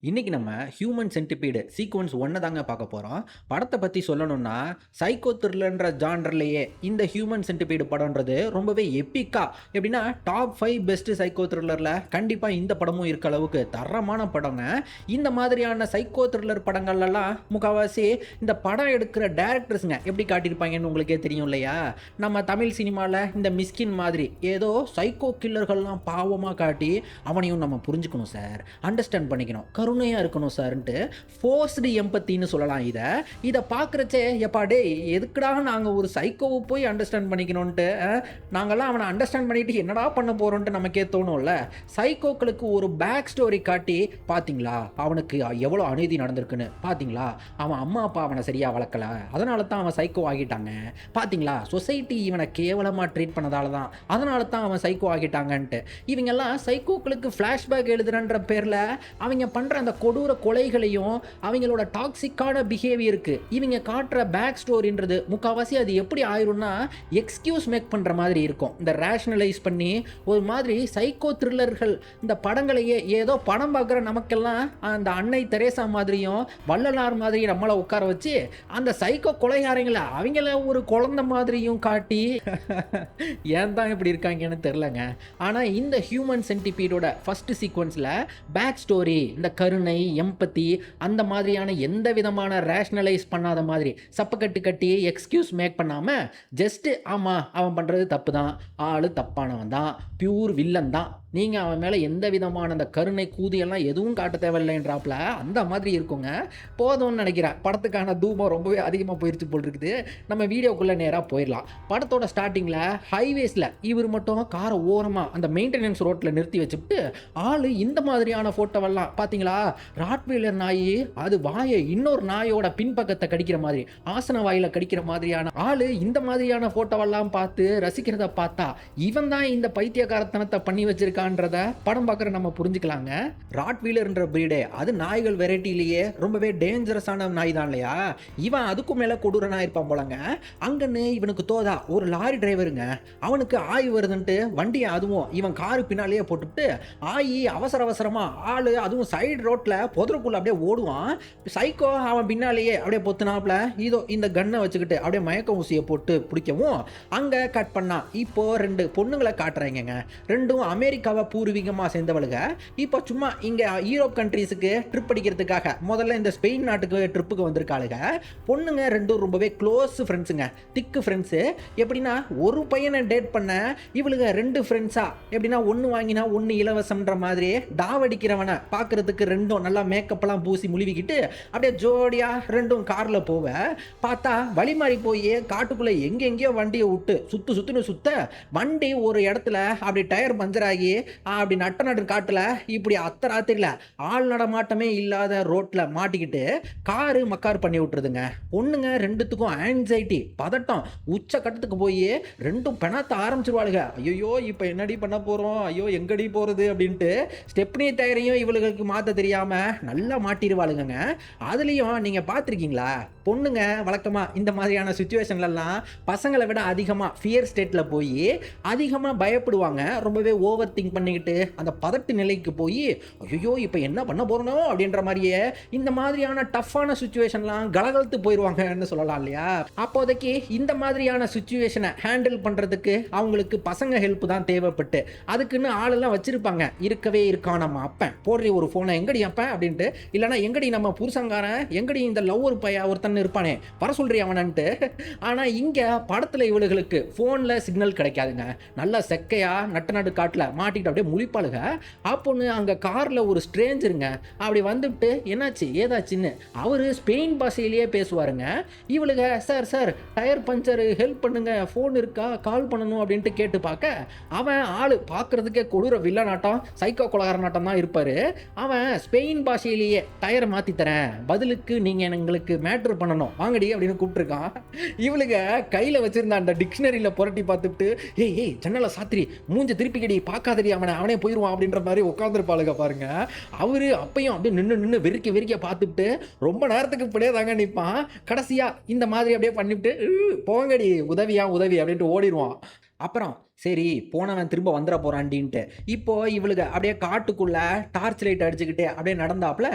இன்னைக்கு நம்ம human சென்டிபீடு sequence ஒன்று தாங்க பார்க்க போகிறோம். படத்தை பற்றி சொல்லணும்னா சைக்கோ த்ரில்லர்ன்ற ஜான்ரர்லேயே இந்த ஹியூமன் சென்டிபீடு படம்ன்றது ரொம்பவே எப்பிக்கா. எப்படின்னா டாப் 5 பெஸ்ட் சைக்கோ த்ரில்லரில் கண்டிப்பாக இந்த படமும் இருக்க அளவுக்கு தரமான படங்க. இந்த மாதிரியான சைக்கோ த்ரில்லர் படங்கள்லாம் முக்கால்வாசி இந்த படம் எடுக்கிற டேரக்டர்ஸுங்க எப்படி காட்டியிருப்பாங்கன்னு உங்களுக்கே தெரியும் இல்லையா? நம்ம தமிழ் சினிமாவில் இந்த மிஸ்கின் மாதிரி ஏதோ சைக்கோ கில்லர்கள்லாம் பாவமாக காட்டி அவனையும் நம்ம புரிஞ்சுக்கணும் சார், அண்டர்ஸ்டாண்ட் பண்ணிக்கணும், கருணையாக இருக்கணும் சார்ன்ட்டு ஃபோர்ஸ்டு எம்பத்தின்னு சொல்லலாம். இதை பார்க்குறச்சே எப்பா டே எதுக்குடா நாங்கள் ஒரு சைக்கோவை போய் அண்டர்ஸ்டாண்ட் பண்ணிக்கணும்ன்ட்டு நாங்கள்லாம் அவனை அண்டர்ஸ்டாண்ட் பண்ணிட்டு என்னடா பண்ண போகிறோன்ட்டு நமக்கே தோணும்ல. சைக்கோக்களுக்கு ஒரு பேக் ஸ்டோரி காட்டி பார்த்தீங்களா அவனுக்கு எவ்வளோ அநீதி நடந்திருக்குன்னு, பார்த்தீங்களா அவன் அம்மா அப்பா அவனை சரியாக வளர்க்கல, அதனால தான் அவன் சைக்கோ ஆகிட்டாங்க, பார்த்தீங்களா சொசைட்டி இவனை கேவலமாக ட்ரீட் பண்ணதால தான் அதனால தான் அவன் சைக்கோ ஆகிட்டாங்கன்ட்டு இவங்கெல்லாம் சைக்கோக்களுக்கு ஃப்ளாஷ்பேக் எழுதுறன்ற பேரில் அவங்க பண்ணுற அந்த கொடூர கொலைகளையும் அவங்களோட டாக்ஸிக்கான பிஹேவியருக்கு இவங்க காட்டுற பேக் ஸ்டோரின்றது முக்கால்வாசி அது எப்படி ஆயிரும்னா எக்ஸ்கியூஸ் மேக் பண்ணுற மாதிரி இருக்கும். இந்த ரேஷனலைஸ் பண்ணி ஒரு மாதிரி சைக்கோ த்ரில்லர்கள் இந்த படங்களையே ஏதோ படம் பார்க்குற நமக்கெல்லாம் அந்த அன்னை தெரேசா மாதிரியும் வள்ளலார் மாதிரியும் நம்மளை உட்கார வச்சு அந்த சைக்கோ கொலைகாரங்களை அவங்கள ஒரு குழந்தை மாதிரியும் காட்டி ஏன் தான் இப்படி இருக்காங்கன்னு தெரிலங்க. ஆனால் இந்த ஹியூமன் சென்டிபீடோட ஃபர்ஸ்ட் சீக்வன்ஸில் பேக் ஸ்டோரி, இந்த கருணை, எம்பத்தி அந்த மாதிரியான எந்த விதமான ரேஷனலைஸ் பண்ணாத மாதிரி சப்பக்கட்டு கட்டி எக்ஸ்கியூஸ் மேக் பண்ணாமல் ஜஸ்ட்டு ஆமாம் அவன் பண்ணுறது தப்பு தான், ஆள் தப்பானவன் தான், பியூர் வில்லன் தான், நீங்கள் அவன் மேலே எந்த விதமான அந்த கருணை கூதியெல்லாம் எதுவும் காட்ட தேவையில்லைன்றாப்புல அந்த மாதிரி இருக்குங்க. போதும்னு நினைக்கிறேன். படத்துக்கான தூபம் ரொம்பவே அதிகமாக போயிடுச்சு போல் இருக்குது. நம்ம வீடியோக்குள்ளே நேராக போயிடலாம். படத்தோட ஸ்டார்டிங்கில் ஹைவேஸில் இவர் மட்டும் காரை ஓரமாக அந்த மெயின்டெனன்ஸ் ரோட்டில் நிறுத்தி வச்சுட்டு ஆள் இந்த மாதிரியான ஃபோட்டோவெல்லாம் பார்த்தீங்களா, ராட்வீலர் நாய் அது வாயை இன்னொரு நாயோட பின்பக்கத்தை கடிக்கிற மாதிரி, ஆசன வாயில் கடிக்கிற மாதிரியான ஆள் இந்த மாதிரியான ஃபோட்டோவெல்லாம் பார்த்து ரசிக்கிறத பார்த்தா இவன் தான் இந்த பைத்தியக்காரத்தனத்தை பண்ணி வச்சிருக்கான் படம் பார்க்குற நம்ம புரிஞ்சுக்கலாங்க. ராட்வீலர்ன்ற பிரீடே அது நாய்கள் வெரைட்டிலேயே ரொம்பவே டேஞ்சரஸான நாய் தான் இல்லையா? இவன் அதுக்கும் மேலே கொடூரனா இருப்பான் போலங்க. அங்கன்னு இவனுக்கு தோதா ஒரு லாரி டிரைவருங்க, அவனுக்கு ஆய் வருதுன்ட்டு வண்டியை அதுவும் இவன் காரு பின்னாலேயே போட்டுவிட்டு ஆயி அவசர அவசரமாக ஆள் அதுவும் சைடு ரோட்டில் புதருக்குள்ள அப்படியே ஓடுவான். சைக்கோ அவன் பின்னாலேயே அப்படியே பொத்துனாப்புல இதோ இந்த கன்னை வச்சுக்கிட்டு அப்படியே மயக்க ஊசியை போட்டு பிடிக்கவும் அங்கே கட் பண்ணா இப்போ 2 பொண்ணுங்களை காட்டுறாங்க. ரெண்டும் அமெரிக்காவை பூர்வீகமாக சேர்ந்தவளுங்க. இப்போ சும்மா இங்கே யூரோப் கண்ட்ரீஸுக்கு ட்ரிப் அடிக்கிறதுக்காக முதல்ல இந்த ஸ்பெயின் நாட்டுக்கு ட்ரிப்புக்கு வந்திருக்காளுங்க. பொண்ணுங்க ரெண்டும் ரொம்பவே க்ளோஸ் ஃப்ரெண்ட்ஸுங்க, திக்கு ஃப்ரெண்ட்ஸு. எப்படின்னா ஒரு பையனை டேட் பண்ண இவளுங்க 2 ஃப்ரெண்ட்ஸா எப்படின்னா ஒன்று வாங்கினா ஒன்று இலவசம்ன்ற மாதிரி டாவடிக்கிறவனை பார்க்கறதுக்கு ரெண்டும் நல்லா மேக்கப்பெல்லாம் பூசி முழுவிக்கிட்டு அப்படியே ஜோடியாக ரெண்டும் காரில் போவ பார்த்தா வழி மாறி போய் காட்டுக்குள்ளே எங்கெங்கேயோ வண்டியை விட்டு சுற்றுன்னு சுத்த வண்டி ஒரு இடத்துல அப்படி டயர் பஞ்சர் ஆகி அப்படி நட்டு காட்டுல இப்படி அத்தராத்திரில ஆள் நடமாட்டமே இல்லாத ரோட்ல மாட்டிக்கிட்டு காரு மக்கார் பண்ணி விட்டுருதுங்க. பொண்ணுங்க ரெண்டுத்துக்கும் ஆன்சைட்டி, பதட்டம் உச்ச கட்டத்துக்கு போய் ரெண்டும் பெணாத்த ஆரம்பிச்சிருவாளுங்க. ஐயோ இப்போ என்னடி பண்ண போறோம், ஐயோ எங்கடி போறது அப்படின்ட்டு ஸ்டெப்னி டயரையும் இவளுக்கு மாற்ற தெரியாம நல்லா மாட்டிடுவாளுங்க. அதுலேயும் நீங்க பார்த்துருக்கீங்களா, பொண்ணுங்க வழக்கமாக இந்த மாதிரியான சுச்சுவேஷன்லலாம் பசங்களை விட அதிகமாக ஃபியர் ஸ்டேட்டில் போய் அதிகமாக பயப்படுவாங்க. ரொம்பவே ஓவர் திங்க் பண்ணிக்கிட்டு அந்த பதட்டு நிலைக்கு போய் ஐயோ இப்போ என்ன பண்ண போகிறனோ அப்படின்ற மாதிரியே இந்த மாதிரியான டஃப்பான சுச்சுவேஷன்லாம் கலகலத்து போயிடுவாங்கன்னு சொல்லலாம் இல்லையா? அப்போதைக்கு இந்த மாதிரியான சுச்சுவேஷனை ஹேண்டில் பண்ணுறதுக்கு அவங்களுக்கு பசங்க ஹெல்ப் தான் தேவைப்பட்டு அதுக்குன்னு ஆளெல்லாம் வச்சுருப்பாங்க. இருக்கவே இருக்கான் நம்ம அப்பன் போடுற ஒரு ஃபோனை எங்கடி அப்பன் அப்படின்ட்டு, இல்லைனா எங்கடி நம்ம புருஷங்காரன், எங்கடி இந்த லவ் ஒரு பையன் ஒருத்தன் இருப்பானே வர சொல்றி அவனன்ட்டு. ஆனால் இங்கே படத்தில் இவளுகளுக்கு ஃபோனில் சிக்னல் கிடைக்காதுங்க. நல்லா செக்கையா நட்டு காட்டில் மாட்டிக்கிட்டு அப்படியே முழிப்பாளுங்க. அப்போன்னு அங்கே காரில் ஒரு ஸ்ட்ரேஞ்சருங்க அப்படி வந்துவிட்டு என்னாச்சு ஏதாச்சுன்னு அவர் ஸ்பெயின் பாஷையிலேயே பேசுவாருங்க. இவளுங்க sir sir tyre puncture help பண்ணுங்க, ஃபோன் இருக்கா கால் பண்ணணும் அப்படின்ட்டு கேட்டு பார்க்க அவன் ஆள் பார்க்குறதுக்கே கொடூர வில்ல நாட்டம் சைக்கோ கொலகார நாட்டம் தான் இருப்பார். அவன் ஸ்பெயின் பாஷையிலேயே டயரை மாற்றி தரேன், பதிலுக்கு நீங்கள் எங்களுக்கு மேட்ரு பண்ணணும் வாங்கடி அப்படின்னு கூப்பிட்டுருக்கான். இவளுங்க கையில் வச்சிருந்த அந்த டிக்ஷனரியில் புரட்டி பார்த்துட்டு ஏய் ஜன்னலை சாத்திரி மூஞ்ச திருப்பிக்கடி பார்க்காதடி அவனே போயிடுவான் அப்படின்ற மாதிரி உட்காந்துருப்பாளுங்க பாருங்க. அவரு அப்பையும் அப்படியே நின்று வெறிக்க பார்த்துட்டு ரொம்ப நேரத்துக்கு இப்படியே தாங்க நிற்பான். கடைசியாக இந்த மாதிரி அப்படியே பண்ணிவிட்டு போங்கடி உதவி அப்படின்ட்டு ஓடிடுவான். அப்புறம் சரி போனவன் திரும்ப வந்துட போறான்டின்ட்டு இப்போ இவளுக அப்படியே காட்டுக்குள்ள டார்ச் லைட் அடிச்சுக்கிட்டு அப்படியே நடந்தாப்புல,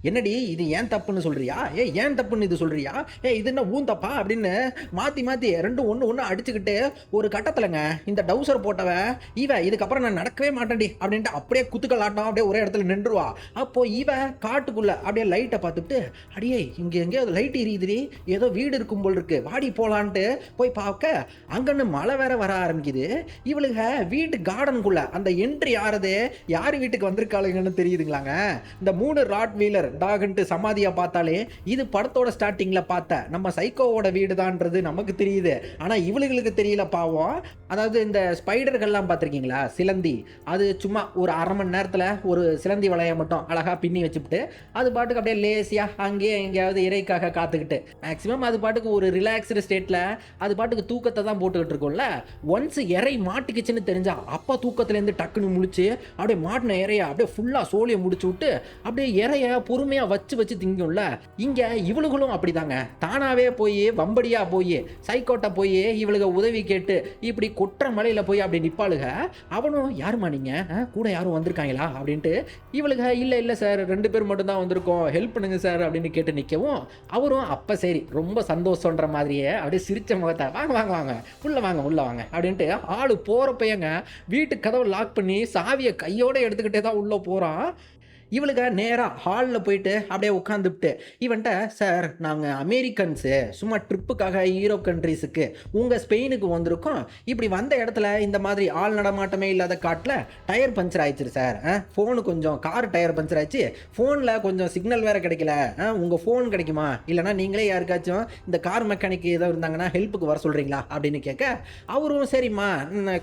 என்னடி இது ஏன் தப்புன்னு சொல்றியா, ஏன் தப்புன்னு இது சொல்றியா, இது என்ன ஊன் தப்பா அப்படின்னு மாத்தி மாத்தி ரெண்டும் ஒன்று ஒன்று அடிச்சுக்கிட்டு ஒரு கட்டத்துலங்க இந்த டவுசர் போட்டவ இதுக்கப்புறம் நான் நடக்கவே மாட்டேன்டி அப்படின்ட்டு அப்படியே குத்துக்கலாட்டம் அப்படியே ஒரே இடத்துல நின்றுவா. அப்போ காட்டுக்குள்ள அப்படியே லைட்டை பார்த்துட்டு, அடியே இங்க எங்கேயோ லைட் எரியுதுடி, ஏதோ வீடு இருக்கும் போல் இருக்கு, வாடி போலான்ட்டு போய் பார்க்க அங்கன்னு மழை வேற வர ஆரம்பிக்குது. இவளுக வீட்டு கார்டனுக்குள்ள அந்த என்ட்ரி ஆறது யார் வீட்டுக்கு வந்திருக்காளுங்கன்னு தெரியுதுங்களாங்க. இந்த 3 ராட் வீலர் டாக்ன்ட்டு சமாதியா பார்த்தாலே இது படத்தோட ஸ்டார்டிங்ல பார்த்த நம்ம சைக்கோவோட வீடுதான்றது நமக்கு தெரியுது. ஆனா இவளுகளுக்கு தெரியல பாவம். அதாவது இந்த ஸ்பைடர்கள்லாம் பார்த்துருக்கீங்களா, சிலந்தி, அது சும்மா ஒரு அரை மணி நேரத்தில் ஒரு சிலந்தி வளைய மட்டும் அழகா பின்னி வச்சுட்டு அது பாட்டுக்கு அப்படியே லேசியா அங்கேயே எங்கேயாவது இறைக்காக காத்துக்கிட்டு மேக்சிமம் அது பாட்டுக்கு ஒரு ரிலாக்ஸ்டு ஸ்டேட்ல அது பாட்டுக்கு தூக்கத்தை தான் போட்டுக்கிட்டு இருக்கோம்ல. ஒன்ஸ் இறை மாட்டிக்கிச்சுன்னு தெரிஞ்சா அப்போ தூக்கத்துலேருந்து டக்குன்னு முடிச்சு அப்படியே மாட்டின இறைய அப்படியே ஃபுல்லாக சோழியை முடிச்சு விட்டு அப்படியே இறைய பொறுமையாக வச்சு வச்சு திங்கும்ல. இங்கே இவளுகளும் அப்படிதாங்க, தானாகவே போய் வம்படியா போய் சைக்கோட்டை போய் இவளுக உதவி கேட்டு இப்படி கொற்ற மலையில் போய் அப்படி நிற்பாளுக. அவனும் யாருமா நீங்கள் கூட யாரும் வந்திருக்காங்களா அப்படின்ட்டு இவளுக இல்லை இல்லை சார் 2 பேர் மட்டும் தான் வந்திருக்கோம், ஹெல்ப் பண்ணுங்க சார் அப்படின்னு கேட்டு நிற்கவும் அவரும் அப்போ சரி ரொம்ப சந்தோஷன்ற மாதிரியே அப்படியே சிரிச்ச முகத்தை வாங்க வாங்க வாங்க உள்ள வாங்க உள்ள வாங்க அப்படின்ட்டு ஆளு போகிறப்பயங்க வீட்டு கதவை லாக் பண்ணி சாவியை கையோடு எடுத்துக்கிட்டே தான் உள்ளே போகிறான். இவளுக்கு நேராக ஹாலில் போயிட்டு அப்படியே உட்காந்துட்டு இவன்ட்ட, சார் நாங்கள் அமெரிக்கன்ஸு சும்மா ட்ரிப்புக்காக யூரோப் கண்ட்ரீஸுக்கு உங்கள் ஸ்பெயினுக்கு வந்திருக்கோம், இப்படி வந்த இடத்துல இந்த மாதிரி ஆள் நடமாட்டமே இல்லாத காட்டில் டயர் பஞ்சர் ஆயிடுச்சு சார், ஃபோனு கொஞ்சம் கார் டயர் பஞ்சர் ஆயிடுச்சு, ஃபோனில் கொஞ்சம் சிக்னல் வேறு கிடைக்கல, உங்கள் ஃபோன் கிடைக்குமா, இல்லைனா நீங்களே யாருக்காச்சும் இந்த கார் மெக்கானிக் ஏதோ இருந்தாங்கன்னா ஹெல்ப்புக்கு வர சொல்கிறீங்களா அப்படின்னு கேட்க அவரும் சரிம்மா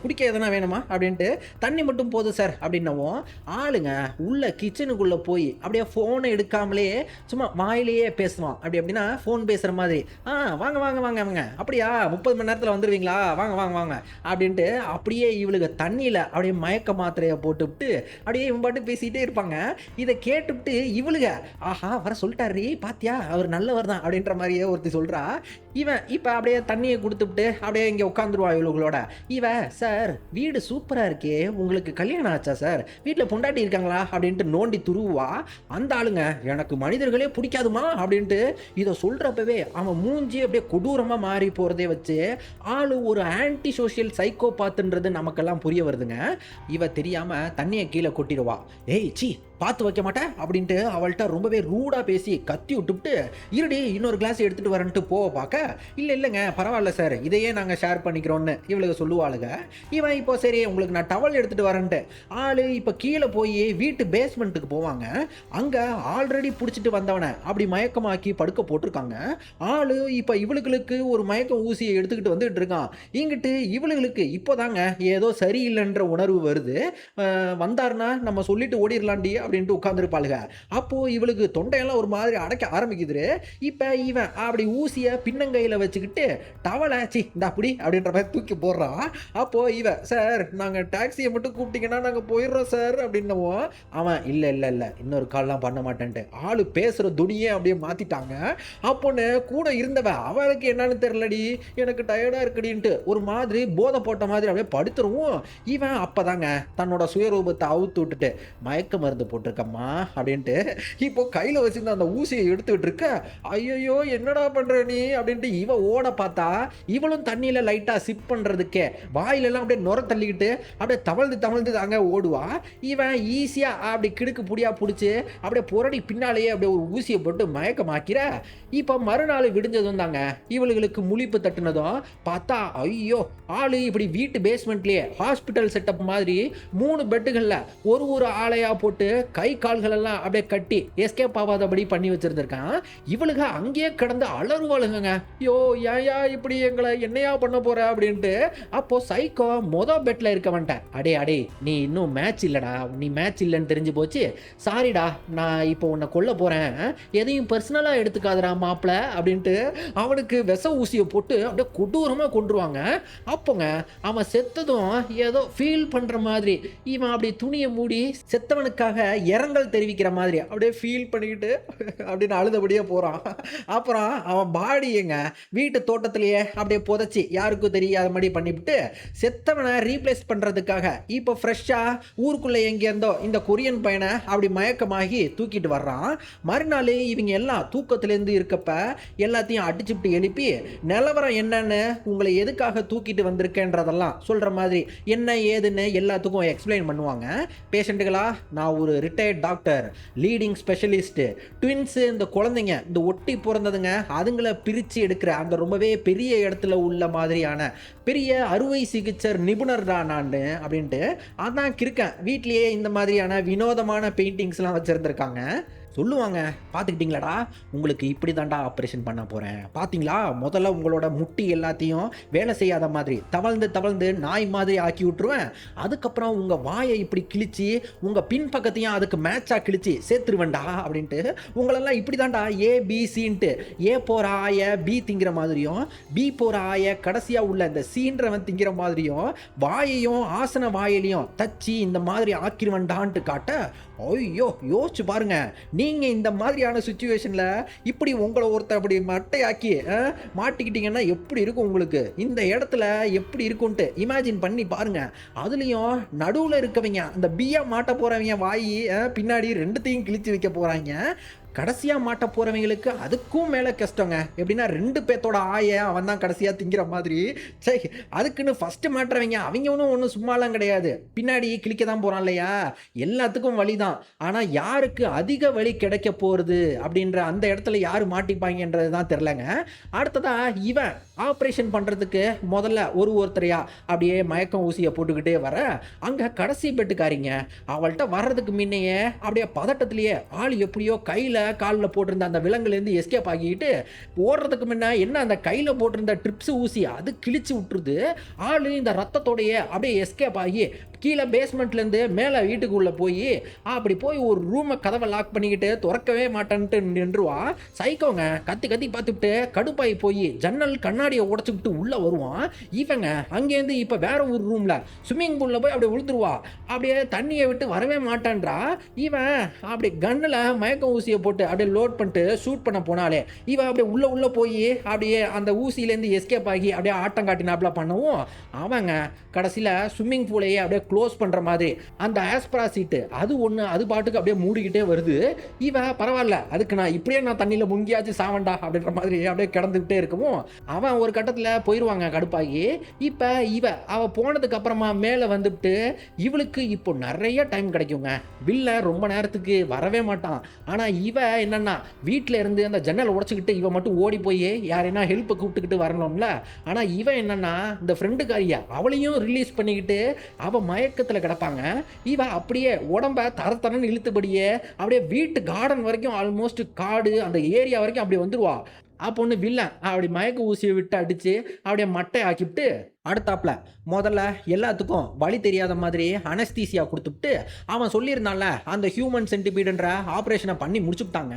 குடிக்க எதனா வேணுமா அப்படின்ட்டு தண்ணி மட்டும் போதும் சார் அப்படின்னவும் ஆளுங்க உள்ள கிச்சனுக்குள்ளே போய் அப்படியே ஃபோனை எடுக்காமலே சும்மா வாயிலேயே பேசுவான். அப்படின்னா ஃபோன் பேசுகிற மாதிரி, வாங்க வாங்க வாங்க வாங்க அப்படியா 30 மணி நேரத்தில் வந்துடுவீங்களா, வாங்க வாங்க வாங்க அப்படின்ட்டு அப்படியே இவளுக்கு தண்ணியில் அப்படியே மயக்க மாத்திரையை போட்டுவிட்டு அப்படியே இவன் பாட்டு பேசிகிட்டே இருப்பாங்க. இதை கேட்டுவிட்டு இவளுக ஆஹா வர சொல்லிட்டாரு பாத்தியா அவர் நல்லவர் தான் அப்படின்ற மாதிரியே ஒருத்தி சொல்கிறா. இவன் இப்போ அப்படியே தண்ணியை கொடுத்துட்டு அப்படியே இங்கே உட்காந்துருவான் இவளுகளோட. சார் வீடு சூப்பராக இருக்கே, உங்களுக்கு கல்யாணம் ஆச்சா சார், வீட்டில் பொண்டாட்டி இருக்காங்களா அப்படின்ட்டு நோண்டி துருவா. அந்த ஆளுங்க எனக்கு மனிதர்களே பிடிக்காதுமா அப்படின்ட்டு இதை சொல்கிறப்பவே அவன் மூஞ்சி அப்படியே கொடூரமாக மாறி போகிறதே வச்சு ஆளு ஒரு ஆன்டி சோஷியல் சைக்கோபாத்துன்றது நமக்கெல்லாம் புரிய வருதுங்க. இவ தெரியாமல் தண்ணியை கீழே கொட்டிடுவா. ஏய் சி பார்த்து வைக்க மாட்டேன் அப்படின்ட்டு அவள்கிட்ட ரொம்பவே ரூடாக பேசி கத்தி விட்டுவிட்டு இருடி இன்னொரு கிளாஸ் எடுத்துகிட்டு வரேன்ட்டு போக பார்க்க இல்லைங்க பரவாயில்ல சார் இதையே நாங்கள் ஷேர் பண்ணிக்கிறோன்னு இவளுக்கு சொல்லுவாளுங்க. இவன் இப்போ சரி உங்களுக்கு நான் டவல் எடுத்துகிட்டு வரேன்ட்டு ஆள் இப்போ கீழே போய் வீட்டு பேஸ்மெண்ட்டுக்கு போவாங்க. அங்கே ஆல்ரெடி பிடிச்சிட்டு வந்தவனை அப்படி மயக்கமாக்கி படுக்க போட்டிருக்காங்க. ஆள் இப்போ இவளுகளுக்கு ஒரு மயக்க ஊசியை எடுத்துக்கிட்டு வந்துட்டு இருக்கான். இங்கிட்டு இவளுகளுக்கு இப்போதாங்க ஏதோ சரியில்லைன்ற உணர்வு வருது. வந்தாருன்னா நம்ம சொல்லிட்டு ஓடிடலாண்டி அப்படின்ட்டு உட்காந்துருப்பாளுங்க. அப்போ இவளுக்கு தொண்டையெல்லாம் ஒரு மாதிரி அடைக்க ஆரம்பிக்குது. இப்போ இவன் அப்படி ஊசியை பின்னங்கையில் வச்சுக்கிட்டு டவலை இந்த அப்படி அப்படின்ற மாதிரி தூக்கி போடுறான். அப்போ இவன் சார் நாங்கள் டாக்ஸியை மட்டும் கூப்பிட்டீங்கன்னா நாங்கள் போயிடுறோம் சார் அப்படின்னவும் அவன் இல்லை இல்லை இல்லை இன்னொரு கால்லாம் பண்ண மாட்டேன்ட்டு ஆளு பேசுகிற துணியே அப்படியே மாற்றிட்டாங்க. அப்போன்னு கூட இருந்தவன் அவளுக்கு என்னன்னு தெரிலடி எனக்கு டயர்டாக இருக்குடின்ட்டு ஒரு மாதிரி போதை போட்ட மாதிரி அப்படியே படுத்துருவோம். இவன் அப்போதாங்க தன்னோட சுயரூபத்தை அவுத்து விட்டுட்டு மயக்க மருந்து போட்டிருக்கம்மா அப்படின்ட்டு இப்போ கையில் வச்சிருந்த அந்த ஊசியை எடுத்துக்கிட்டு இருக்க ஐயோ என்னடா பண்ற நீ அப்படின்ட்டு இவ ஓட பார்த்தா இவளும் தண்ணியில் லைட்டாக சிப் பண்ணுறதுக்கே வாயிலெல்லாம் அப்படியே நுர தள்ளிக்கிட்டு அப்படியே தவழ்ந்து தாங்க ஓடுவா. இவன் ஈஸியாக அப்படி கிடுக்கு புடியா பிடிச்சி அப்படியே புரடி பின்னாலேயே அப்படியே ஒரு ஊசியை போட்டு மயக்கமாக்கிற. இப்போ மறுநாள் விடிஞ்சதும் தாங்க இவளுகளுக்கு முழிப்பு தட்டுனதும் பார்த்தா ஐயோ ஆளு இப்படி வீட்டு பேஸ்மெண்ட்லேயே ஹாஸ்பிட்டல் செட்டப் மாதிரி 3 பெட்டுகளில் ஒரு ஆளையா போட்டு கை கால்களெல்லாம் அப்படியே கட்டி எஸ்கேப் ஆகாதபடி பண்ணி வச்சிருந்திருக்கான். இவளுங்க அங்கேயே கிடந்து அலறுவாளுங்க. யோ ஏயா இப்படி எங்களை என்னையா பண்ண போற அப்படின்ட்டு. அப்போ சைக்கோ பெட்ல இருக்க வந்துட்டேன். அடே நீ இன்னும் மேட்ச் இல்லடா, நீ மேட்ச் இல்லைன்னு தெரிஞ்சு போச்சு, சாரிடா நான் இப்போ உன்னை கொல்ல போறேன், எதையும் பர்சனலா எடுத்துக்காதடா மாப்பிள அப்படின்ட்டு அவனுக்கு விச ஊசியை போட்டு அப்படியே கொடூரமா கொண்டுருவாங்க. அப்போங்க அவன் செத்ததும் ஏதோ ஃபீல் பண்ற மாதிரி இவன் அப்படி துணியை மூடி செத்தவனுக்காக இரங்கல் தெரிவிக்கிற மாதிரி அப்படியே ஃபீல் பண்ணிக்கிட்டு அப்படின்னு அழுதபடியே போகிறான். அப்புறம் அவன் பாடியங்க வீட்டு தோட்டத்திலேயே அப்படியே புதைச்சி யாருக்கும் தெரியாத மாதிரி பண்ணிவிட்டு செத்தவனை ரீப்ளேஸ் பண்ணுறதுக்காக இப்போ ஃப்ரெஷ்ஷாக ஊருக்குள்ளே எங்கேருந்தோ இந்த கொரியன் பையனை அப்படி மயக்கமாகி தூக்கிட்டு வர்றான். மறுநாள் இவங்க எல்லாம் தூக்கத்துலேருந்து இருக்கப்ப எல்லாத்தையும் அடிச்சுட்டு எழுப்பி நிலவரம் என்னன்னு, உங்களை எதுக்காக தூக்கிட்டு வந்திருக்கேன்றதெல்லாம் சொல்கிற மாதிரி என்ன ஏதுன்னு எல்லாத்துக்கும் எக்ஸ்பிளைன் பண்ணுவாங்க. பேஷண்ட்டுகளா, நான் ஒரு retired doctor, leading specialist, twins, இந்த குழந்தைங்க இந்த ஒட்டி பிறந்ததுங்க அதுங்களை பிரித்து எடுக்கிற அந்த ரொம்பவே பெரிய இடத்துல உள்ள மாதிரியான பெரிய அறுவை சிகிச்சை நிபுணர் தான் நான் அப்படின்ட்டு அதான் இருக்கேன். வீட்லேயே இந்த மாதிரியான வினோதமான பெயிண்டிங்ஸ்லாம் வச்சுருந்துருக்காங்க. சொல்லுவாங்க, பார்த்துக்கிட்டிங்களாடா, உங்களுக்கு இப்படி தாண்டா ஆப்ரேஷன் பண்ண போகிறேன் பார்த்தீங்களா, முதல்ல உங்களோட முட்டி எல்லாத்தையும் வேலை செய்யாத மாதிரி தவழ்ந்து தவழ்ந்து நாய் மாதிரி ஆக்கி விட்ருவேன், அதுக்கப்புறம் உங்கள் வாயை இப்படி கிழிச்சு உங்கள் பின்பக்கத்தையும் அதுக்கு மேட்சாக கிழிச்சு சேர்த்துருவேண்டா அப்படின்ட்டு உங்களெல்லாம் இப்படி தாண்டா ஏபிசின்ட்டு ஏ போகிற ஆய பி திங்கிற மாதிரியும் பி போகிற ஆய கடைசியாக உள்ள இந்த சீன்றவன் திங்கிற மாதிரியும் வாயையும் ஆசன வாயிலையும் தச்சு இந்த மாதிரி ஆக்கிருவேண்டான்ட்டு காட்ட, ஐயோ யோசிச்சு பாருங்க, நீங்கள் இந்த மாதிரியான சுச்சுவேஷனில் இப்படி உங்களை ஒருத்தர் அப்படி மட்டையாக்கி மாட்டிக்கிட்டீங்கன்னா எப்படி இருக்கும் உங்களுக்கு, இந்த இடத்துல எப்படி இருக்கும்ன்ட்டு இமேஜின் பண்ணி பாருங்கள். அதுலேயும் நடுவில் இருக்கவங்க அந்த பியா மாட்ட போகிறவங்க வாயி பின்னாடி ரெண்டுத்தையும் கிழிச்சு வைக்க போகிறாங்க. கடைசியாக மாட்ட போகிறவங்களுக்கு அதுக்கும் மேலே கஷ்டங்க. எப்படின்னா 2 பேர்த்தோட ஆய அவன் தான் கடைசியாக திங்கிற மாதிரி. சரி, அதுக்குன்னு ஃபஸ்ட்டு மாட்டுறவங்க அவங்க ஒன்றும் சும்மாலாம் கிடையாது, பின்னாடி கிளிக்க தான் போகிறான் இல்லையா, எல்லாத்துக்கும் வழி தான். ஆனால் யாருக்கு அதிக வழி கிடைக்க போகிறது அப்படின்ற அந்த இடத்துல யார் மாட்டிப்பாங்கன்றது தான் தெரிலங்க. அடுத்ததாக இவன் ஆப்ரேஷன் பண்ணுறதுக்கு முதல்ல ஒருத்தரையா அப்படியே மயக்கம் ஊசியை போட்டுக்கிட்டே வர, அங்கே கடைசி பெட்டுக்காரிங்க அவள்கிட்ட வர்றதுக்கு முன்னையே அப்படியே பதட்டத்திலேயே ஆள் எப்படியோ கையில் காலில் போட்டிருந்த அந்த விலங்குலேருந்து எஸ்கேப் ஆகிட்டு ஓடுறதுக்கு முன்ன என்ன அந்த கையில் போட்டிருந்த ட்ரிப்ஸ் ஊசி அது கிழிச்சு விட்டுருது. ஆள் இந்த ரத்தத்தோடைய அப்படியே எஸ்கேப் ஆகி கீழே பேஸ்மெண்ட்லேருந்து மேலே வீட்டுக்குள்ளே போய் அப்படி போய் ஒரு ரூமை கதவை லாக் பண்ணிக்கிட்டு திறக்கவே மாட்டேன்ட்டு நின்றுவா. சைக்கோங்க கத்தி கத்தி பார்த்துக்கிட்டு கடுப்பாகி போய் ஜன்னல் கண்ணாடியை உடச்சிக்கிட்டு உள்ளே வருவான். இவங்க அங்கேருந்து இப்போ வேற ஒரு ரூமில் ஸ்விம்மிங் பூலில் போய் அப்படியே விழுந்துருவா. அப்படியே தண்ணியை விட்டு வரவே மாட்டான்றா. இவன் அப்படி கண்ணில் மயக்கம் ஊசியை போட்டு அப்படியே லோட் பண்ணிட்டு ஷூட் பண்ண போனாலே இவன் அப்படியே உள்ளே போய் அப்படியே அந்த ஊசியிலேருந்து எஸ்கேப் ஆகி அப்படியே ஆட்டம் காட்டினாப்ல பண்ணவும், அவங்க கடைசியில் ஸ்விம்மிங் பூலையே அப்படியே க்ளோஸ் பண்ணுற மாதிரி அந்த ஆஸ்பரா சீட்டு அது ஒன்று அது பாட்டுக்கு அப்படியே மூடிக்கிட்டே வருது. இவன் பரவாயில்ல, அதுக்கு நான் இப்படியே நான் தண்ணியில் முங்கியாச்சு சாவண்டா அப்படின்ற மாதிரி அப்படியே கிடந்துக்கிட்டே இருக்கவும் அவன் ஒரு கட்டத்தில் போயிடுவாங்க கடுப்பாகி. இப்போ அவள் போனதுக்கு அப்புறமா மேலே வந்துட்டு இவளுக்கு இப்போ நிறைய டைம் கிடைக்குங்க. வில்ல ரொம்ப நேரத்துக்கு வரவே மாட்டான். ஆனால் என்னன்னா வீட்டில் இருந்து அந்த ஜன்னல் உடச்சிக்கிட்டு இவன் மட்டும் ஓடி போய் யாரைனா ஹெல்ப்பை கூப்பிட்டுக்கிட்டு வரணும்ல. ஆனால் என்னன்னா இந்த ஃப்ரெண்டுக்காரியா அவளையும் ரிலீஸ் பண்ணிக்கிட்டு அவன் மயக்கத்தில் கிடப்பாங்க. அப்படியே உடம்ப தரன்னு இழுத்துபடியே அப்படியே வீட்டு கார்டன் வரைக்கும் ஆல்மோஸ்ட் காடு அந்த ஏரியா வரைக்கும் அப்படி வந்துடுவா. அப்போ ஒன்று வில்லன் அப்படி மயக்க ஊசியை விட்டு அடித்து அப்படியே மட்டை ஆக்கிவிட்டு அடுத்தாப்புல முதல்ல எல்லாத்துக்கும் வழி தெரியாத மாதிரி அனஸ்தீசியா கொடுத்துட்டு அவன் சொல்லியிருந்தான்ல அந்த ஹியூமன் சென்டிபீடுன்ற ஆப்ரேஷனை பண்ணி முடிச்சுட்டாங்க.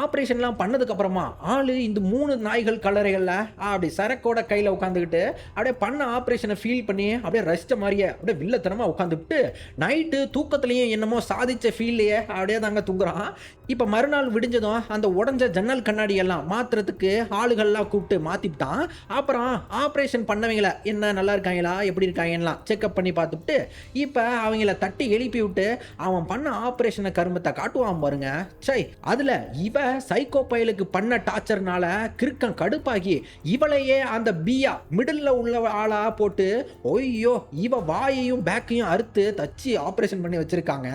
ஆப்ரேஷன்லாம் பண்ணதுக்கப்புறமா ஆள் இந்த 3 நாய்கள் கல்லறைகளில் அப்படி சரக்கோட கையில் உட்காந்துக்கிட்டு அப்படியே பண்ண ஆப்ரேஷனை ஃபீல் பண்ணி அப்படியே ரசித்த மாதிரியே அப்படியே வில்லத்தனமாக உட்காந்துக்கிட்டு நைட்டு தூக்கத்துலேயும் என்னமோ சாதித்த ஃபீல்லையே அப்படியே தாங்க தூங்குறான். இப்போ மறுநாள் விடிஞ்சதும் அந்த உடஞ்ச ஜன்னல் கண்ணாடி எல்லாம் மாற்றுறதுக்கு ஆளுகள்லாம் கூப்பிட்டு மாற்றிவிட்டான். அப்புறம் ஆப்ரேஷன் பண்ணவங்கள என்ன நல்லா இருக்காங்களா எப்படி இருக்காங்கலாம் செக்அப் பண்ணி பார்த்துட்டு இப்போ அவங்கள தட்டி எழுப்பி விட்டு அவன் பண்ண ஆப்ரேஷனை கருமத்தை காட்டுவான் பாருங்க. சை, அதில் சைக்கோ பயலுக்கு பண்ண டார்ச்சர்னால கிறுக்கன் கடுப்பாகி இவளையே அந்த பியா மிடில் உள்ள ஆளா போட்டு ஒய்யோ வாயையும் பேக்கையும் அறுத்து தச்சு ஆப்ரேஷன் பண்ணி வச்சிருக்காங்க.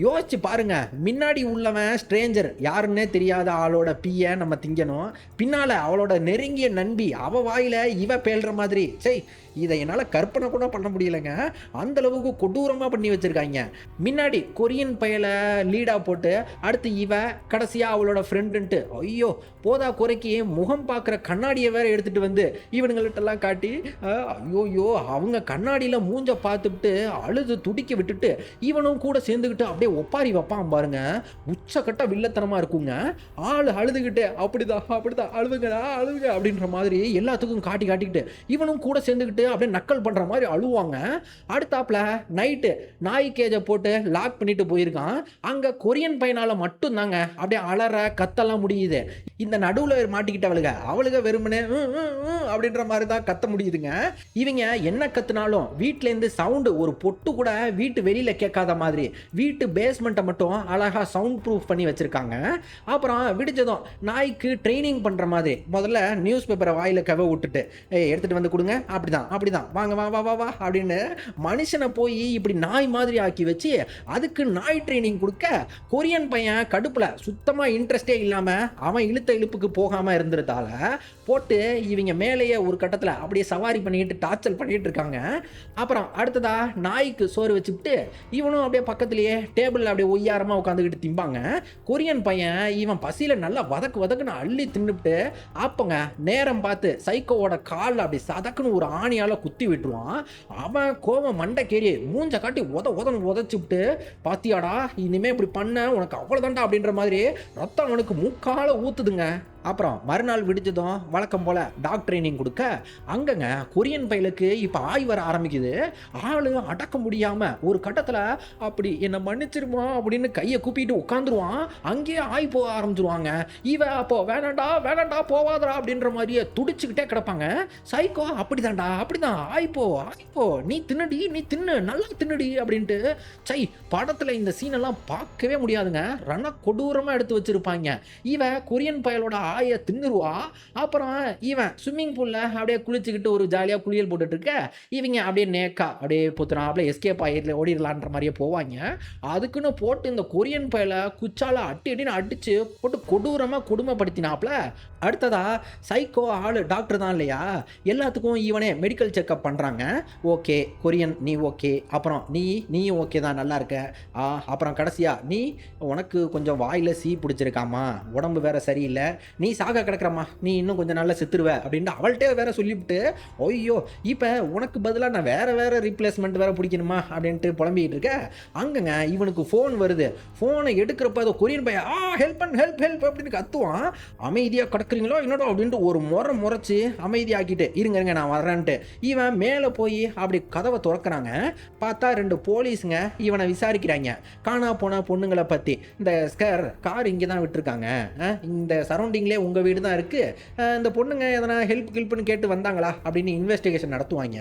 யோசிச்சு பாருங்க, முன்னாடி உள்ளவன் ஸ்ட்ரேஞ்சர் யாருன்னே தெரியாத ஆளோட பிய நம்ம திங்கணும், பின்னால அவளோட நெருங்கிய நண்பி அவ வாயில பேல்ற மாதிரி. சை, இதை என்னால் கற்பனை கூட பண்ண முடியலைங்க. அந்த அளவுக்கு கொடூரமாக பண்ணி வச்சுருக்காங்க. முன்னாடி கொரியன் பயலை லீடாக போட்டு அடுத்து கடைசியாக அவளோட ஃப்ரெண்டுன்ட்டு ஐயோ போதா குறைக்கி முகம் பார்க்குற கண்ணாடியை வேற எடுத்துகிட்டு வந்து இவனுங்கள்ட்டெல்லாம் காட்டி ஐயோயோ அவங்க கண்ணாடியில் மூஞ்ச பார்த்துட்டு அழுது துடிக்க விட்டுட்டு இவனும் கூட சேர்ந்துக்கிட்டு அப்படியே ஒப்பாரி வைப்பான் பாருங்க. உச்சக்கட்ட வில்லத்தனமாக இருக்குங்க. ஆள் அழுதுகிட்டு அப்படிதான் அழுவுங்க அப்படின்ற மாதிரி எல்லாத்துக்கும் காட்டிக்கிட்டு இவனும் கூட சேர்ந்துக்கிட்டு போட்டு அப்படியே நக்கல் பண்ணுற மாதிரி அழுவாங்க. அடுத்தாப்புல நைட்டு நாய் கேஜை போட்டு லாக் பண்ணிட்டு போயிருக்கான். அங்கே கொரியன் பையனால் மட்டும்தாங்க அப்படியே அலற கத்தெல்லாம் முடியுது. இந்த நடுவில் மாட்டிக்கிட்டவளுக அவளுக வெறுமனே அப்படின்ற மாதிரி தான் கத்த முடியுதுங்க. இவங்க என்ன கத்துனாலும் வீட்டிலேருந்து சவுண்டு ஒரு பொட்டு கூட வீட்டு வெளியில் கேட்காத மாதிரி வீட்டு பேஸ்மெண்ட்டை மட்டும் அழகாக சவுண்ட் ப்ரூஃப் பண்ணி வச்சுருக்காங்க. அப்புறம் விடிச்சதும் நாய்க்கு ட்ரைனிங் பண்ணுற மாதிரி முதல்ல நியூஸ் பேப்பரை வாயில் கவ விட்டுட்டு எடுத்துகிட்டு வந்து கொடுங்க, அப்படிதான் வாங்க வா வா வா வா அப்படின்னு மனுஷனை போய் இப்படி நாய் மாதிரி ஆக்கி வச்சு அதுக்கு நாய் ட்ரைனிங் கொடுக்க கொரியன் பையன் கடுப்பில் சுத்தமாக இன்ட்ரெஸ்டே இல்லாமல் அவன் இழுத்த இழுப்புக்கு போகாமல் இருந்ததால போட்டு இவங்க மேலேயே ஒரு கட்டத்தில் அப்படியே சவாரி பண்ணிக்கிட்டு டார்ச்சல் பண்ணிகிட்டு இருக்காங்க. அப்புறம் அடுத்ததா நாய்க்கு சோறு வச்சுக்கிட்டு இவனும் அப்படியே பக்கத்துலேயே டேபிளில் அப்படியே ஒய்யாரமாக உட்காந்துக்கிட்டு திம்பாங்க. கொரியன் பையன் இவன் பசியில் நல்லா வதக்குன்னு அள்ளி தின்னுபிட்டு அப்போங்க நேரம் பார்த்து சைக்கோவோட காலில் அப்படி சதக்குன்னு ஒரு ஆணியால் குத்தி விட்டுருவான். அவன் கோவம் மண்டை கேறி மூஞ்ச காட்டி உதச்சுவிட்டு பாத்தியாடா இனிமே இப்படி பண்ண உனக்கு அவ்வளோதான்டா அப்படின்ற மாதிரி ரத்தம் அவனுக்கு மூக்கால ஊத்துதுங்க. அப்புறம் மறுநாள் விடிச்சதும் வழக்கம் போல் டாக் ட்ரைனிங் கொடுக்க அங்கங்க கொரியன் பையலுக்கு இப்போ ஆய் வர ஆரம்பிக்குது. ஆளு அடக்க முடியாமல் ஒரு கட்டத்தில் அப்படி என்னை மன்னிச்சிருமா அப்படின்னு கையை கூப்பிட்டு உட்காந்துருவான். அங்கேயே ஆய் போக ஆரம்பிச்சிருவாங்க. இவன் அப்போ வேணாண்டா போவாதரா அப்படின்ற மாதிரியே துடிச்சுக்கிட்டே கிடப்பாங்க. சைக்கோ அப்படிதான் ஆய்ப்போ நீ தின்னு நல்லா தின்னுடி அப்படின்ட்டு படத்தில் இந்த சீனெல்லாம் பார்க்கவே முடியாதுங்க. கொடூரமாக எடுத்து வச்சிருப்பாங்க. இவன் கொரியன் பயலோட ஆய தின்னுருவா. அப்புறம் இவன் ஸ்விம்மிங் பூல்ல அப்படியே குளிச்சுக்கிட்டு ஒரு ஜாலியாக குளியல் போட்டுட்டு இருக்க இவங்க அப்படியே நேக்கா அப்படியே பொத்துறான் அப்படியே எஸ்கேப் ஆகிடல ஓடிடலான்ற மாதிரியே போவாங்க. அதுக்குன்னு போட்டு இந்த கொரியன் பயலை குச்சால அடின்னு அடிச்சு போட்டு கொடூரமாக கொடுமைப்படுத்தினாப்ல. அடுத்ததா சைக்கோ ஆளு டாக்டர் தான் இல்லையா, எல்லாத்துக்கும் இவனே மெடிக்கல் செக்அப் பண்ணுறாங்க. ஓகே கொரியன் நீ ஓகே, அப்புறம் நீயும் ஓகே தான் நல்லா இருக்க, அப்புறம் கடைசியா உனக்கு கொஞ்சம் வாயில் சீ பிடிச்சிருக்காமா, உடம்பு வேற சரியில்லை, நீ சாக கிடக்குறம்மா, நீ இன்னும் கொஞ்சம் நல்லா செத்துருவ அப்படின்ட்டு அவள்கிட்டே வேற சொல்லிவிட்டு ஐயோ இப்போ உனக்கு பதிலாக நான் வேற ரீப்ளேஸ்மெண்ட் வேற பிடிக்கணுமா அப்படின்ட்டு புலம்பிக்கிட்டு இருக்க. அங்கங்க இவனுக்கு ஃபோன் வருது. ஃபோனை எடுக்கிறப்ப அதை கொரியன் பையன் ஹெல்ப் அப்படின்னு கத்துவான். அமைதியாக கிடக்குறீங்களோ என்னடோ அப்படின்ட்டு ஒரு முறைச்சி அமைதியாக்கிட்டு இருங்க நான் வர்றேன்ட்டு இவன் மேலே போய் அப்படி கதவை திறக்கிறாங்க. பார்த்தா 2 போலீஸுங்க இவனை விசாரிக்கிறாங்க. காணா போன பொண்ணுங்களை பற்றி. இந்த கார் இங்கே தான் விட்டுருக்காங்க, இந்த சரௌண்டிங்லேயே உங்கள் வீடு தான் இருக்குது, இந்த பொண்ணுங்க எதனா ஹெல்ப்னு கேட்டு வந்தாங்களா அப்படின்னு இன்வெஸ்டிகேஷன் நடத்துவாங்க.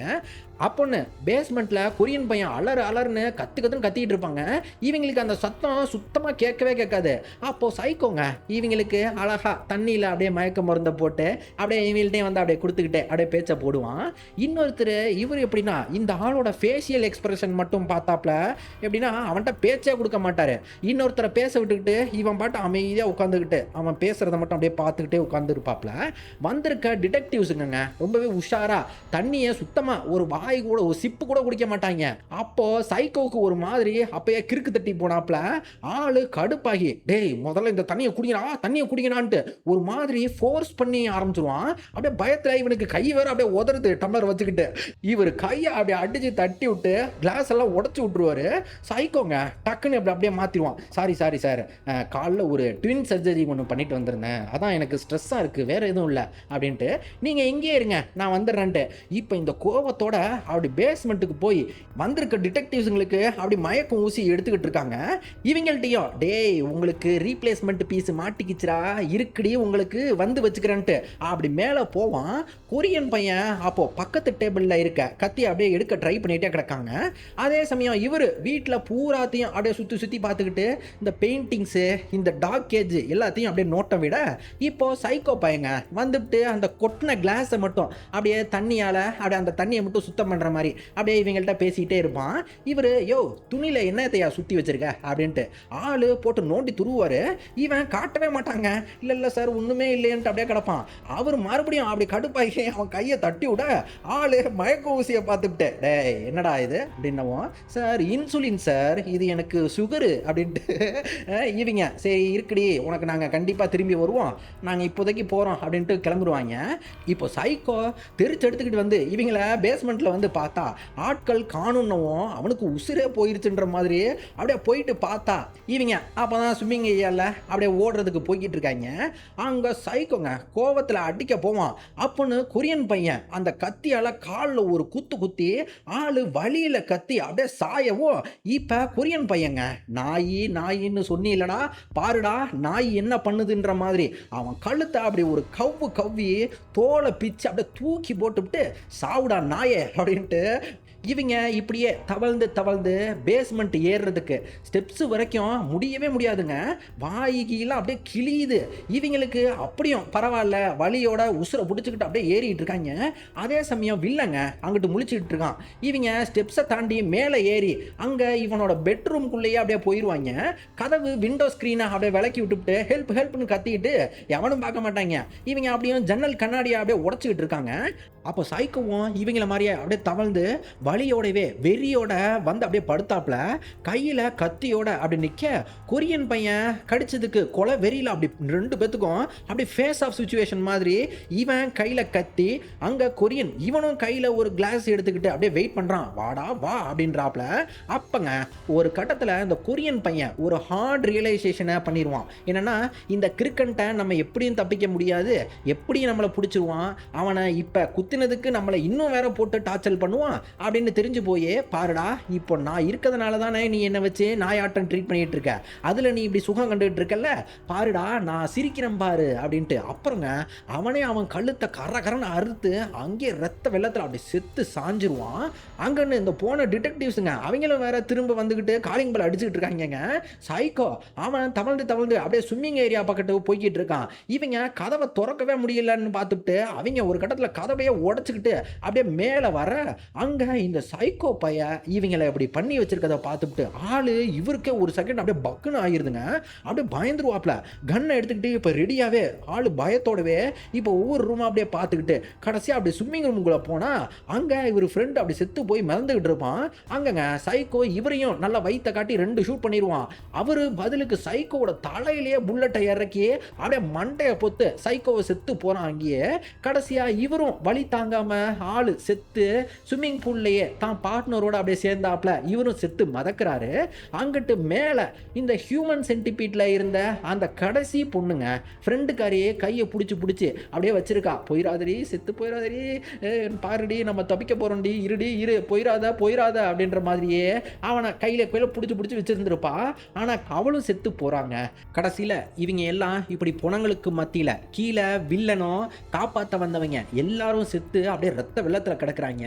அப்பொண்ணு பேஸ்மெண்ட்டில் கொரியன் பையன் அலர்னு கத்திக்கிட்டு இருப்பாங்க. இவங்களுக்கு அந்த சத்தம் சுத்தமாக கேட்கவே கேட்காது. அப்போது சைக்கோங்க இவங்களுக்கு அழகாக தண்ணியில் அப்படியே மயக்க மருந்தை போட்டு அப்படியே இவங்கள்ட்டே வந்து அப்படியே கொடுத்துக்கிட்டே அப்படியே பேச்சை போடுவான். இன்னொருத்தர் இவர் எப்படின்னா இந்த ஆளோட ஃபேஷியல் எக்ஸ்பிரஷன் மட்டும் பார்த்தாப்புல எப்படின்னா அவன்கிட்ட பேச்சே கொடுக்க மாட்டார். இன்னொருத்தரை பேச விட்டுக்கிட்டு இவன் பாட்டு அமைதியாக உட்காந்துக்கிட்டு அவன் பேசுகிறத மட்டும் அப்படியே பார்த்துக்கிட்டே உட்காந்துருப்பாப்புல. வந்திருக்க டிடெக்டிவ்ஸுங்க ரொம்பவே உஷாராக தண்ணியை சுத்தமாக ஒரு வாய் கூட ஒரு சிப்பு கூட குடிக்க மாட்டாங்க. அப்போ சைக்கோவுக்கு ஒரு மாதிரி அப்பயே கிறுக்கு தட்டி போனாப்புல. ஆளு கடுப்பாகி டேய் முதல்ல இந்த தண்ணியை குடிக்கணான்ட்டு ஒரு மாதிரி ஃபோர்ஸ் பண்ணி ஆரம்பிச்சிருவான். அப்படியே பயத்தில் இவனுக்கு கை வேற அப்படியே உதறது டம்ளர் வச்சுக்கிட்டு இவர் கையை அப்படியே அடிச்சு தட்டி விட்டு கிளாஸ் எல்லாம் உடச்சி விட்டுருவாரு. சைக்கோங்க டக்குன்னு அப்படியே மாற்றிடுவான். சாரி சார், காலைல ஒரு ட்வின் சர்ஜரி ஒன்று பண்ணிட்டு வந்திருந்தேன், அதான் எனக்கு ஸ்ட்ரெஸ்ஸாக இருக்குது, வேறு எதுவும் இல்லை அப்படின்ட்டு நீங்கள் எங்கேயே இருங்க நான் வந்துடுறேன்ட்டு இப்போ இந்த கோவத்தோட அப்படி பேஸ்மெண்ட்டுக்கு போய் வந்திருக்க டிடெக்டிவ்ஸுங்களுக்கு அப்படி மயக்கம் ஊசி எடுத்துக்கிட்டு இருக்காங்க. இவங்கள்ட்டையும் டேய் உங்களுக்கு ரீப்ளேஸ்மெண்ட் பீஸ் மாட்டிக்கிச்சுரா இருக்குடி உங்களுக்கு வந்து வச்சுக்கிறேன்ட்டு அப்படி மேலே போவான். கொரியன் பையன் அப்போ பக்கத்து டேபிளில் இருக்க கத்தி அப்படியே எடுக்க ட்ரை பண்ணிகிட்டே கிடக்காங்க. அதே சமயம் இவர் வீட்டில் பூராத்தையும் அப்படியே சுற்றி பார்த்துக்கிட்டு இந்த பெயிண்டிங்ஸு இந்த டாக் கேஜ் எல்லாத்தையும் அப்படியே நோட்டம் விட இப்போது சைக்கோ பையங்க வந்துட்டு அந்த கொட்டின கிளாஸை மட்டும் அப்படியே தண்ணியால் அப்படியே அந்த தண்ணியை மட்டும் சுத்தம் பண்ணுற மாதிரி அப்படியே இவங்கள்ட்ட பேசிக்கிட்டே இருப்பான். இவர் துணியில் என்னத்தையா சுற்றி வச்சிருக்க அப்படின்ட்டு ஆள் போட்டு நோண்டி துருவார். இவன் காட்டவே மாட்டாங்க. இல்லை சார் ஒன்றுமே இல்லைன்ட்டு அப்படியே கிடப்பான். அவர் மறுபடியும் அப்படி கடுப்பாகி அவன் கையை தட்டி விட ஆள் மயக்க ஊசியை பார்த்துக்கிட்டு டேய் என்னடா இது அப்படின்னவும் சார் இன்சுலின் சார் இது எனக்கு சுகரு அப்படின்ட்டு இவங்க சரி இருக்குடி உனக்கு நாங்கள் கண்டிப்பாக திரும்பி வருவோம் நாங்கள் இப்போதைக்கு போகிறோம் அப்படின்ட்டு கிளம்புருவாங்க. இப்போ சைக்கோ தெரிச்சு எடுத்துக்கிட்டு வந்து இவங்கள பேஸ்மெண்ட்டில் வந்து பார்த்தா ஆட்கள் காணுன்னவும் அவனுக்கு உசிரே போயிருச்சுன்ற மாதிரி அப்படியே போயிட்டு பார்த்தா இவங்க அப்போ தான் ஸ்விம்மிங் ஏரியாவில் அப்படியே ஓடுறதுக்கு போய்கிட்டு இருக்காங்க. அங்கே சைக்கோங்க கோவத்தில் அடிக்க போவான். அப்போன்னு கொரியன் பையன் அந்த கத்தியால் காலில் ஒரு குத்து குத்தி ஆள் வழியில் கத்தி அப்படியே சாயவும் இப்போ கொரியன் பையங்க நாயின்னு சொன்னீங்களடா பாருடா நாய் என்ன பண்ணுதுன்ற மாதிரி அவன் கழுத்தை அப்படி ஒரு கவ்வி தோலை பிச்சு அப்படியே தூக்கி போட்டுவிட்டு சாவுடா நாயே அப்படின்ட்டு இவங்க இப்படியே தவழ்ந்து பேஸ்மெண்ட் ஏறுறதுக்கு ஸ்டெப்ஸு வரைக்கும் முடியவே முடியாதுங்க. வாய்கெல்லாம் அப்படியே கிழியுது. இவங்களுக்கு அப்படியும் பரவாயில்ல வலியோட உசுரை பிடிச்சிக்கிட்டு அப்படியே ஏறிட்டு இருக்காங்க. அதே சமயம் வில்லங்க அங்கிட்டு முழிச்சுக்கிட்டு இருக்கான். இவங்க ஸ்டெப்ஸை தாண்டி மேலே ஏறி அங்கே இவனோட பெட்ரூம்குள்ளேயே அப்படியே போயிடுவாங்க. கதவு விண்டோ ஸ்க்ரீனை அப்படியே விளக்கி விட்டுவிட்டு ஹெல்ப்னு கத்திக்கிட்டு எவனும் பார்க்க மாட்டாங்க. இவங்க அப்படியும் ஜன்னல் கண்ணாடியை அப்படியே உடச்சிக்கிட்டு இருக்காங்க. அப்போ சைக்கோவும் இவங்கள மாதிரியே அப்படியே தவழ்ந்து வலியோடவே வெறியோட வந்து அப்படியே படுத்தாப்புல கையில் கத்தியோட அப்படி நிற்க கொரியன் பையன் கடிச்சதுக்கு கொலை வெறியில் அப்படி 2 பேத்துக்கும் அப்படி ஃபேஸ் ஆஃப் சுச்சுவேஷன் மாதிரி இவன் கையில் கத்தி அங்கே கொரியன் இவனும் கையில் ஒரு கிளாஸ் எடுத்துக்கிட்டு அப்படியே வெயிட் பண்ணுறான். வாடா வா அப்படின்றாப்புல. அப்பங்க ஒரு கட்டத்தில் இந்த கொரியன் பையன் ஒரு ஹார்ட் ரியலைசேஷனை பண்ணிடுவான். என்னென்னா இந்த கிரிக்கெட்டை நம்ம எப்படியும் தப்பிக்க முடியாது, எப்படியும் நம்மளை பிடிச்சிருவான், அவனை இப்போ குத்தினதுக்கு நம்மளை இன்னும் வேற போட்டு டார்ச்சர் பண்ணுவான் அப்படின்னு தெரிஞ்சு போயே பாருடா இப்போ நான் இருக்கிறதுனால தானே நீ என்னை வச்சு நாயாட்டம் ட்ரீட் பண்ணிட்டு இருக்க, அதில் நீ இப்படி சுகம் கண்டுகிட்டு இருக்கல பாருடா நான் சிரிக்கிறேன் பாரு அப்படின்ட்டு. அப்புறங்க அவனே அவன் கழுத்தை கரன்னு அறுத்து அங்கேயே ரத்த வெள்ளத்தில் அப்படி செத்து சாஞ்சிருவான். அங்கன்னு இந்த போன டிடெக்டிவ்ஸுங்க அவங்களும் வேற திரும்ப வந்துக்கிட்டு காலிங் பெல் அடிச்சுக்கிட்டு இருக்காங்க. சைக்கோ அவன் தவழ்ந்து அப்படியே ஸ்விம்மிங் ஏரியா பக்கத்து போய்கிட்டு இருக்கான். இவங்க கதவை திறக்கவே முடியலன்னு பார்த்துட்டு அவங்க ஒரு கட்டத்தில் கதவையே உடச்சிக்கிட்டு அப்படியே மேலே வர அங்கே இந்த சைக்கோ பைய இவங்களை இப்படி பண்ணி வச்சிருக்கதை பார்த்துட்டு ஆளு இவருக்கே ஒரு செகண்ட் அப்படியே பக்குன்னு ஆகிருதுங்க. அப்படியே பயந்துருவாப்ல கன்னை எடுத்துக்கிட்டு இப்போ ரெடியாகவே ஆள் பயத்தோடவே இப்போ ஒவ்வொரு ரூமாக அப்படியே பார்த்துக்கிட்டு கடைசியாக அப்படி ஸ்விம்மிங் ரூமுக்குள்ளே போனால் அங்கே இவர் ஃப்ரெண்டு அப்படி செத்து போய் மிதந்துக்கிட்டு இருப்பான். அங்கங்க சைக்கோ இவரையும் நல்லா வயிற்ற காட்டி 2 ஷூட் பண்ணிடுவான். அவர் பதிலுக்கு சைக்கோவோட தலையிலேயே புல்லட்டை இறக்கி அப்படியே மண்டையை பொத்து சைக்கோவை செத்து போகிறான். அங்கேயே கடைசியாக இவரும் வலி தாங்காமல் ஆள் செத்து ஸ்விம்மிங் பூல்லையே தான் பார்ட்னரோட அப்படியே சேர்ந்தாப்புல இவரும் செத்து மதக்கிறாரு. அங்கிட்டு மேலே இந்த ஹியூமன் சென்டிபீட்ல இருந்த அந்த கடைசி பொண்ணுங்க ஃப்ரெண்டுக்காரியே கையை பிடிச்சி அப்படியே வச்சிருக்கா. போயிடாதடி செத்து போயிடாதடி பாருடி நம்ம தப்பிக்க போகிறோம்டி இரு போயிடாத அப்படின்ற மாதிரியே அவனை கையில் பிடிச்சி வச்சிருந்துருப்பா. ஆனால் அவளும் செத்து போகிறாங்க. கடைசியில் இவங்க எல்லாம் இப்படி புணங்களுக்கு மத்தியில் கீழே வில்லனும் காப்பாற்ற வந்தவங்க எல்லாரும் செத்து அப்படியே ரத்த வெள்ளத்தில் கிடக்குறாங்க.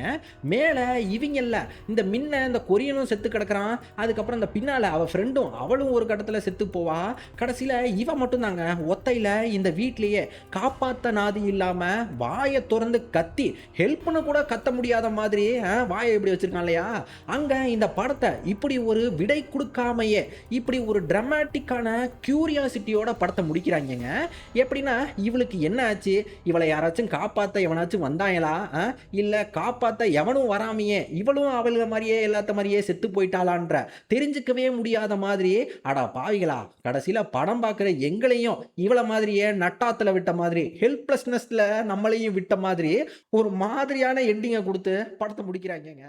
மேலே இவங்கல்ல இந்த இந்த கொரியனும் செத்து கிடக்குறான். அதுக்கப்புறம் இந்த பின்னால் அவள் ஃப்ரெண்டும் அவளும் ஒரு கட்டத்தில் செத்து போவா. கடைசியில் இவன் மட்டும் தாங்க ஒத்தையில் இந்த வீட்லேயே காப்பாற்ற நாதி இல்லாமல் வாயை திறந்து கத்தி ஹெல்ப்னு கூட கத்த முடியாத மாதிரி வாயை எப்படி வச்சிருக்கான் இல்லையா. அங்கே இந்த படத்தை இப்படி ஒரு விடை கொடுக்காமையே இப்படி ஒரு ட்ராமாட்டிக்கான கியூரியாசிட்டியோட படத்தை முடிக்கிறாங்க. எப்படின்னா இவளுக்கு என்ன ஆச்சு, இவளை யாராச்சும் காப்பாற்ற எவனாச்சும் வந்தாங்களா, இல்லை காப்பாற்ற எவனும் வராமையே இவளும் அவள மாதிரியே எல்லாத்த மாதிரியே செத்து போயிட்டாளான்ற தெரிஞ்சுக்கவே முடியாத மாதிரி அடா பாவிகளா கடைசியில் படம் பார்க்குற எங்களையும் இவளை மாதிரியே நட்டாத்தில் விட்ட மாதிரி ஹெல்ப்லெஸ்னஸில் நம்மளையும் விட்ட மாதிரி ஒரு மாதிரியான எண்டிங்கை கொடுத்து படத்தை முடிக்கிறாங்க.